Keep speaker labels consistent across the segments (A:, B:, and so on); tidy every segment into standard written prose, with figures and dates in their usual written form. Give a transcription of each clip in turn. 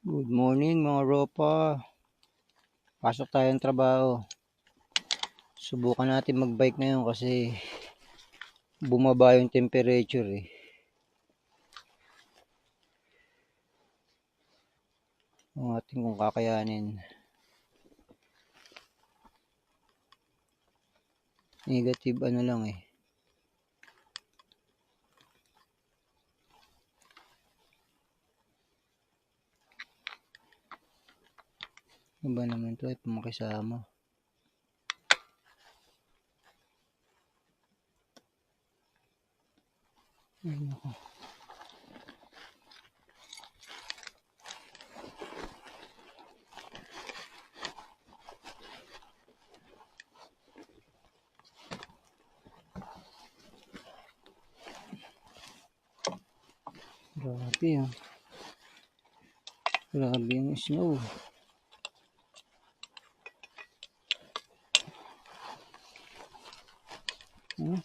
A: Good morning mga ropa. Pasok tayo ng trabaho. Subukan natin mag-bike ngayon kasi bumaba yung temperature eh. Ang ating kung kakayanin. Negative ano lang eh. Ano ba naman ito ay pumakisama. Ay nako. Grabe ah. Grabe yung snow. Hmm?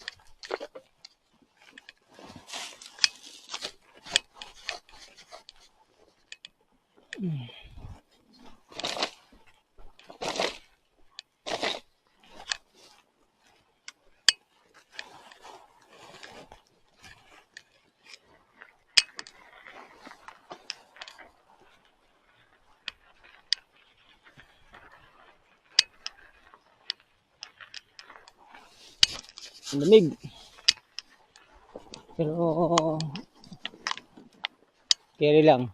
A: Ang lamig. Pero carry lang.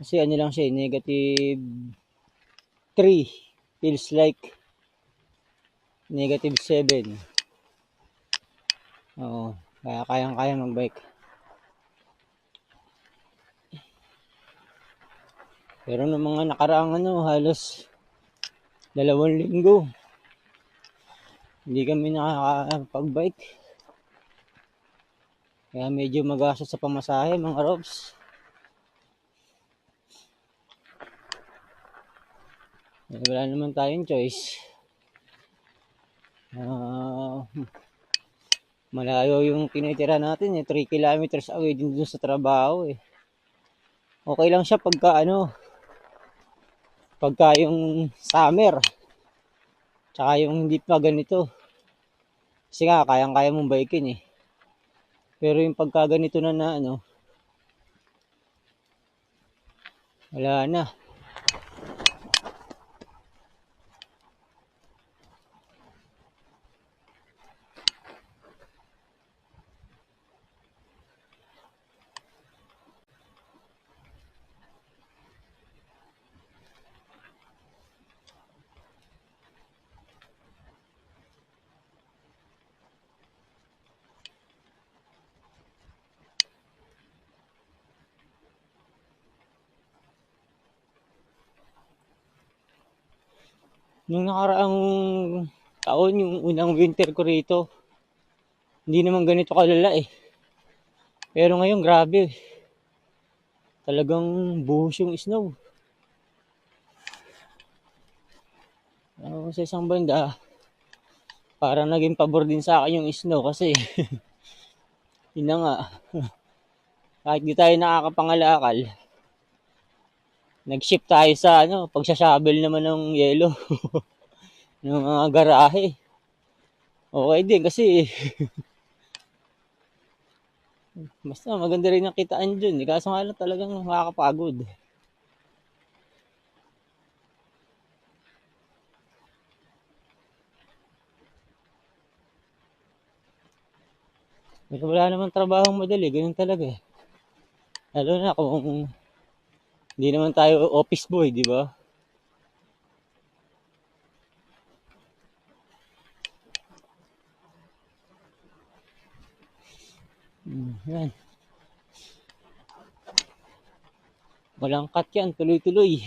A: Kasi ano lang siya, negative 3. Feels like negative 7. Oo, kaya kayang-kaya mag-bike. Pero ng mga nakaraang halos 2 linggo, hindi kami nakakapag-bike. Kaya medyo magastos sa pamasahe mga robs. Wala naman tayong choice. Malayo yung tinitira natin 3 kilometers away din dun sa trabaho eh. Okay lang siya pagka yung summer. Tsaka yung hindi pa ganito. Kasi nga kayang-kaya mong bikein eh. Pero yung pagka ganito na wala na. Nung nakaraang taon, yung unang winter ko rito, hindi naman ganito kalala eh. Pero ngayon grabe. Talagang buhos yung snow. Sa isang banda, parang naging pabor din sa akin yung snow kasi yun na nga. Kahit di tayo nakakapangalakal, nag-shift tayo sa pagsasabel naman ng yelo ng mga garahe. Okay din kasi basta maganda rin ang kitaan dyan. Kaso nga lang talagang makakapagod. Wala naman trabaho madali, ganun talaga eh. Lalo na kung hindi naman tayo office boy, di ba? Yan. Walang cut yan, tuloy-tuloy.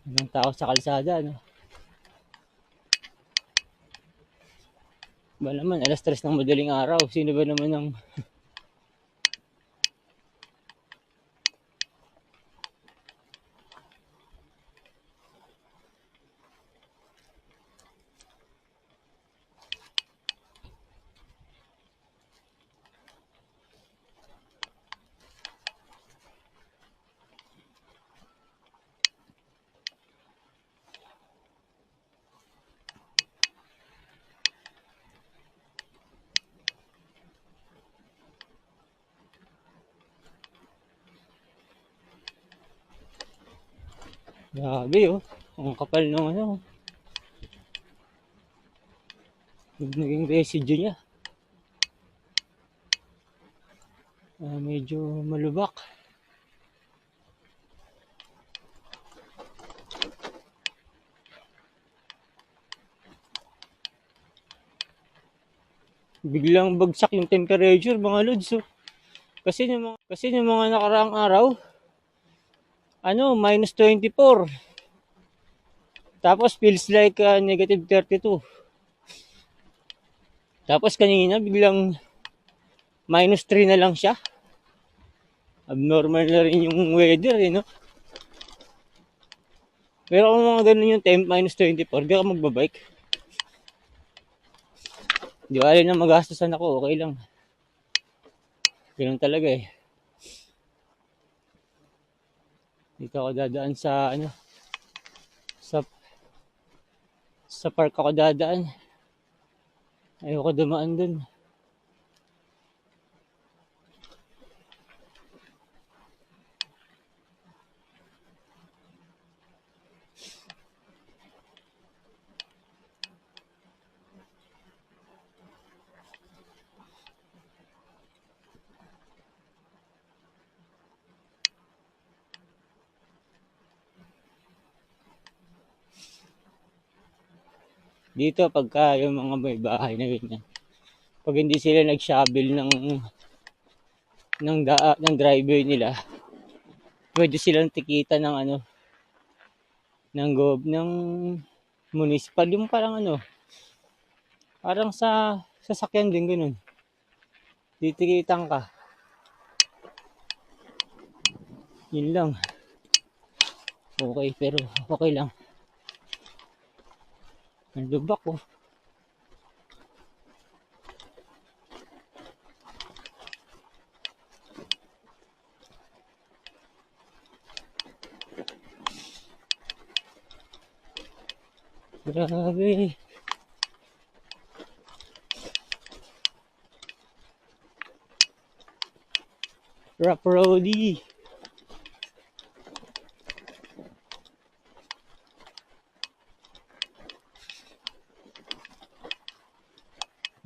A: Walang tao sa kalsada, no? Ba naman, 3:00 ng madaling araw. Sino ba naman ang Grabe oh. Ang kapal ng ano. Yung naging residue niya. Medyo malubak. Biglang bagsak yung temperature mga lods. Oh. Kasi yung mga nakaraang araw, minus 24. Tapos feels like negative 32. Tapos kanina biglang minus 3 na lang siya. Abnormal na rin yung weather no. Pero kung mga ganun yung temp, minus 24, di ako magbabike. Di ba na magastosan ako, okay lang. Ganun talaga eh. Dito ako dadaan sa sa park ako dadaan. Ayoko dumaan dun. Dito pagka yung mga may bahay na ganyan. Pag hindi sila nag-shovel ng driveway nila, pwede silang tikita ng ng municipal, yung parang sa sasakyan din ganun. Titikitan ka. Yun lang. Okay, pero okay lang. Ang lubak oh. Grabe. Rough roady.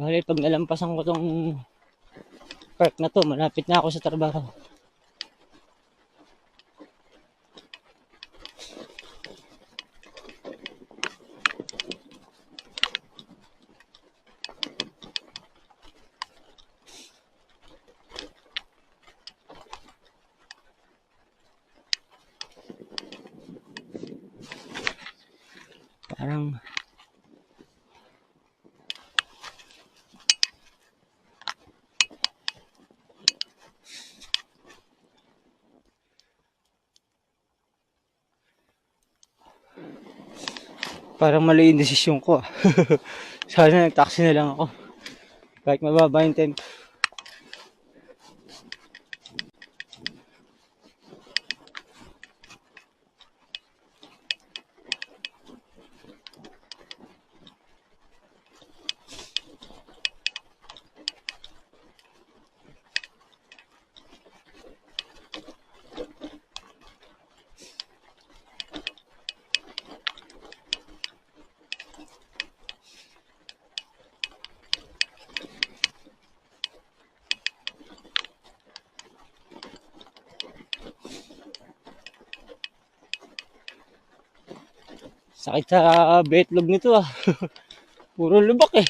A: Bale, pag nalampasan ko tong park na to, malapit na ako sa trabaho. Parang mali yung desisyon ko. Sana nag-taxi na lang ako. Kahit mababa yung temp. Sakit sa betlog nito ah. Puro lubak eh.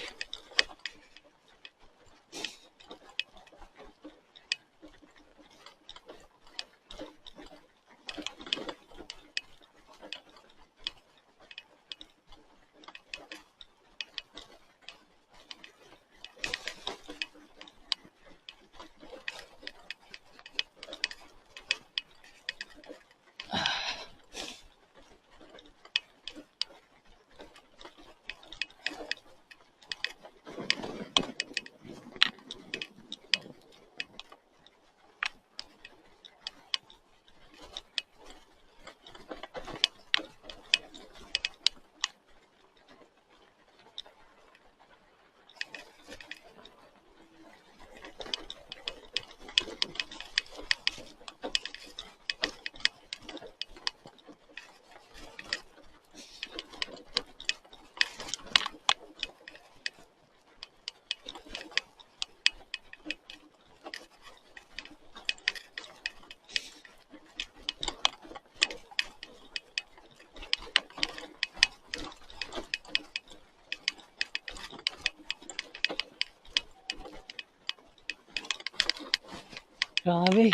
A: Grabe.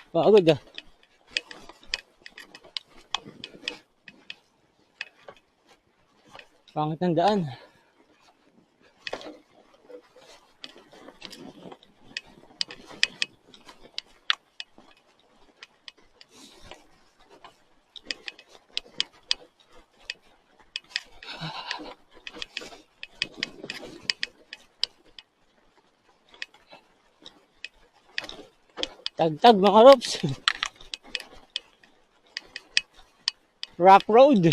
A: Pagod ah. Pangit ng daan. Tagtag mga ropes. Rock road.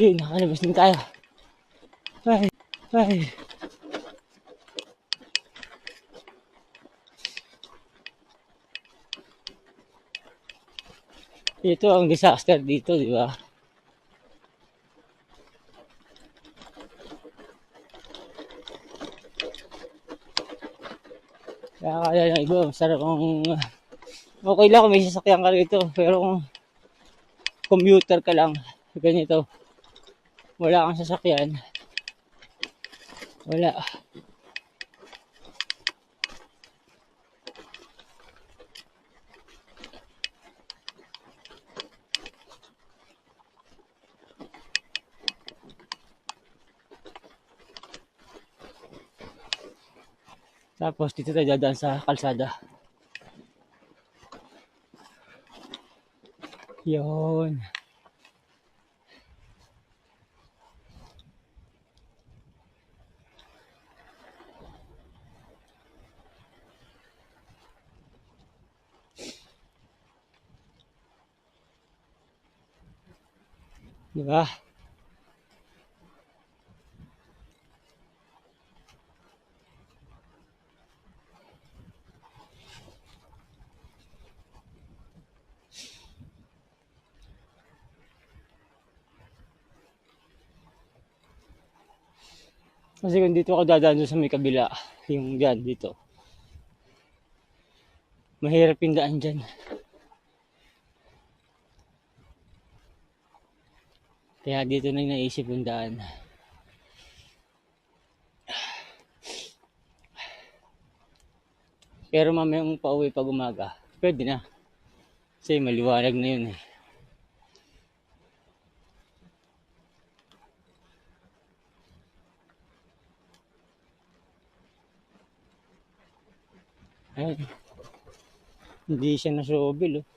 A: Yun, nakalabas din tayo. Ay, ay. Ito ang disaster dito, di ba? Kaya kaya ng iba, masarap ang... Okay lang kung may sasakyan ka rito, pero kung commuter ka lang, ganito, wala kang sasakyan, wala. Tapos dito tayo dadaan sa kalsada. Yun. Di ba? Kasi kung dito ako dadaan doon sa may kabila, yung dyan, dito. Mahirap yung daan dyan. Kaya dito na yung naisip yung daan. Pero mamayang pauwi pag umaga, pwede na. Kasi maliwanag na yun eh. Ay, hindi siya na-shovel oh.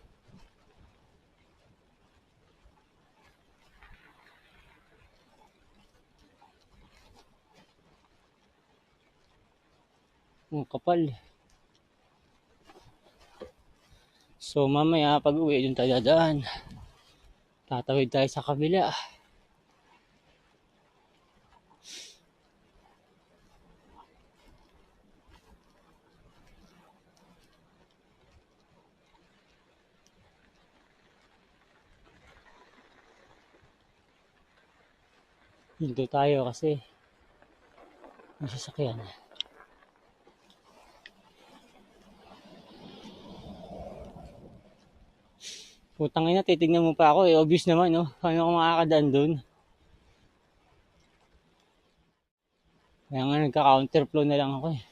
A: Ang kapal. So mamaya pag uwi dun tayo dadaan. Tatawid tayo sa kabila. Dito tayo kasi may sasakyan. Putang ina, titignan mo pa ako eh. Obvious naman no. Paano ako makakadaan dun? Kaya nga nagka-counterflow na lang ako eh.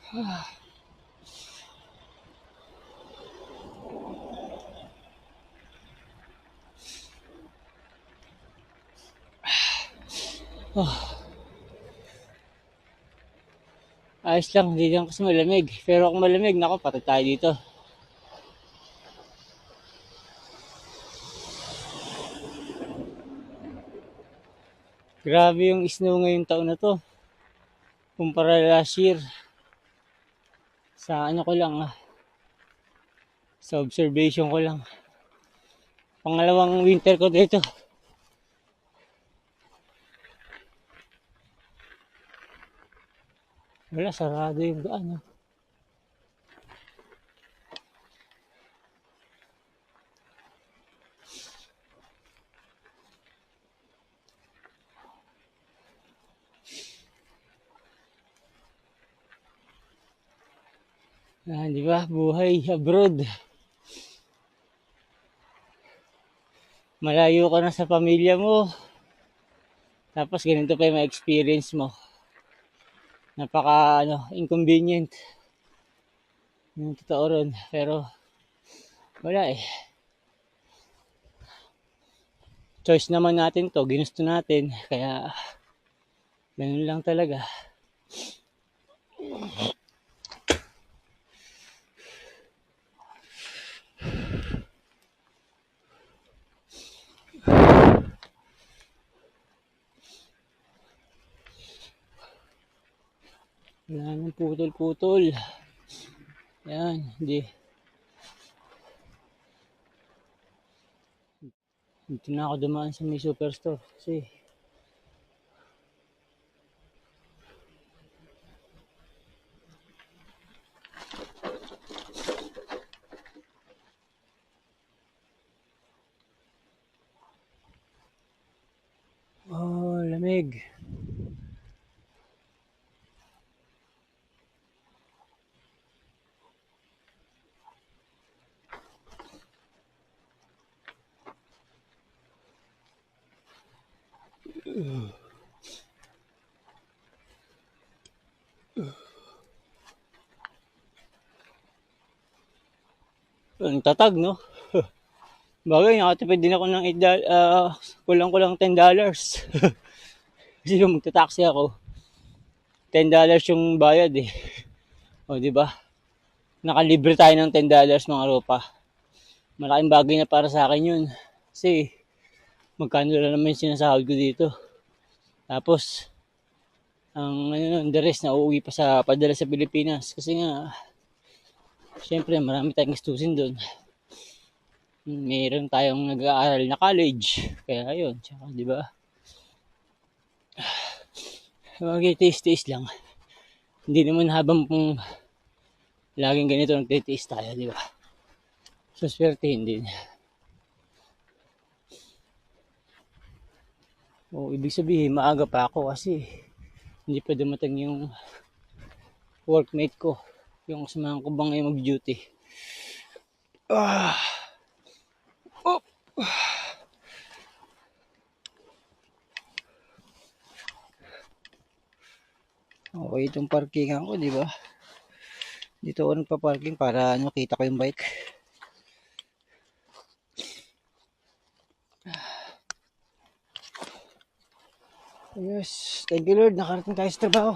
A: Ayos lang, hindi lang kasi malamig. Pero kung malamig, nako, patay tayo dito. Grabe yung snow ngayong taon na to. Kumpara last year. Sa ano ko lang, sa observation ko lang. Pangalawang winter ko dito. Wala, sarado yung daan. Di ba? Buhay abroad. Malayo ka na sa pamilya mo. Tapos ganito pa yung ma-experience mo. Napaka inconvenient. Yung totoo ron. Pero wala eh. Choice naman natin to. Ginusto natin. Kaya ganun lang talaga. Wala nang putol-putol. Yan, hindi. Dito na ako dumaan sa may superstore. Kasi lamig. Ang tatag, no? Bagay, nakatipid din ako ng kulang-kulang $10. Kasi nung magta-taxi ako, $10 yung bayad eh. O, di ba? Nakalibre tayo ng $10 mga ropa. Malaking bagay na para sa akin yun. Kasi, magkano lang naman yung sinasahod ko dito. Tapos, the rest na uuwi pa sa padala sa Pilipinas. Kasi nga, syempre, marami tayong gastusin doon. Meron tayong nag-aaral na college. Kaya yun, tsaka, di ba? Mag-tiis-tiis lang. Hindi naman habang laging ganito nagtitiis tayo, di ba? So, swertehin din. Ibig sabihin, maaga pa ako kasi hindi pa dumating yung workmate ko. Yung kasamahan ko bang ngayon mag-duty. Okay itong parkingan ko, di ba? Dito ako nagpa-parking para kita ko yung bike. Yes, thank you Lord, nakarating tayo sa trabaho.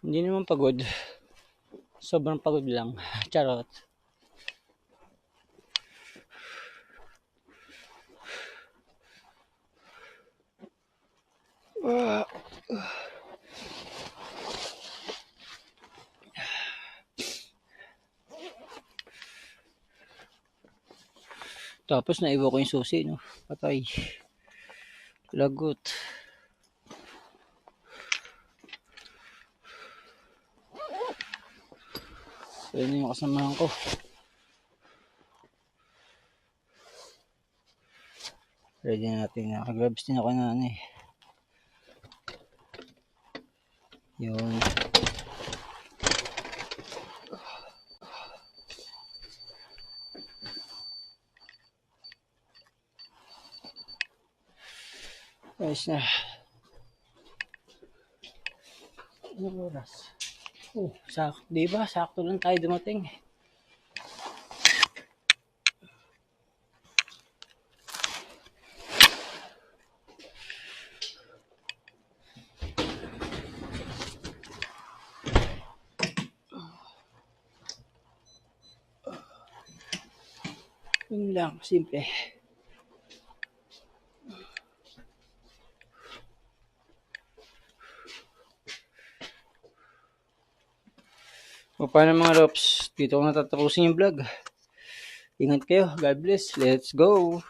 A: Hindi naman pagod. Sobrang pagod lang. Charot. Tapos naiwan ko yung susi, no? Patay. Lagot. So, yun yung kasamahan ko. Ready na natin. Naka-gloves din ako na Yun. Ayos na. Anong oras? Oh, di ba? Sakto lang tayo dumating. Yun lang, simple. O paano mga Rops? Dito ko natatapusin yung vlog. Ingat kayo. God bless. Let's go!